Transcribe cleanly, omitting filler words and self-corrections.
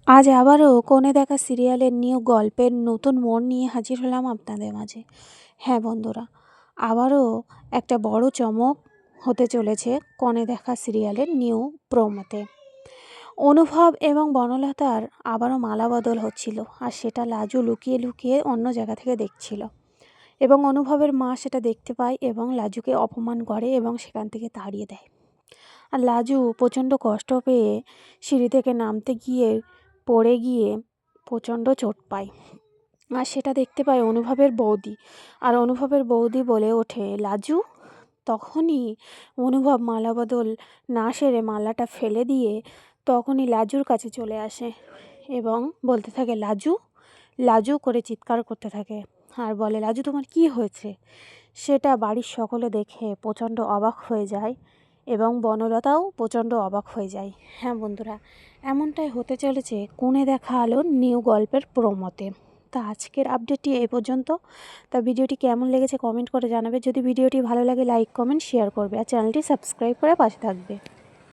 আজ আবারও কোণে দেখা সিরিয়ালের নিউ গল্পের নতুন মোড় নিয়ে হাজির হলাম আপনাদের মাঝে। হ্যাঁ বন্ধুরা, আবারও একটা বড় চমক হতে চলেছে কোণে দেখা সিরিয়ালের নিউ প্রোমোতে। অনুভব এবং বনলতার আবারও মালা বদল হচ্ছিল, আর সেটা লাজু লুকিয়ে লুকিয়ে অন্য জায়গা থেকে দেখছিল এবং অনুভবের মা সেটা দেখতে পায় এবং লাজুকে অপমান করে এবং সেখান থেকে তাড়িয়ে দেয়। আর লাজু প্রচণ্ড কষ্ট পেয়ে সিঁড়ি থেকে নামতে গিয়ে পড়ে গিয়ে প্রচণ্ড চোট পায়, আর সেটা দেখতে পায় অনুভবের বৌদি। আর অনুভবের বৌদি বলে ওঠে লাজু। তখনই অনুভব মালা বদল না সেরে মালাটা ফেলে দিয়ে তখনই লাজুর কাছে চলে আসে এবং বলতে থাকে লাজু লাজু করে চিৎকার করতে থাকে আর বলে, লাজু তোমার কি হয়েছে? সেটা বাড়ির সকলে দেখে প্রচণ্ড অবাক হয়ে যায় এবং বনলতাও প্রচণ্ড অবাক হয়ে যায়। হ্যাঁ বন্ধুরা, এমনটাই হতে চলেছে কোণে দেখা আলোর নিউ গল্পের প্রোমোতে। তা আজকের আপডেটটি এই পর্যন্ত। তা ভিডিওটি কেমন লেগেছে কমেন্ট করে জানাবে। যদি ভিডিওটি ভালো লাগে লাইক কমেন্ট শেয়ার করবে আর চ্যানেলটি সাবস্ক্রাইব করে পাশে থাকবে।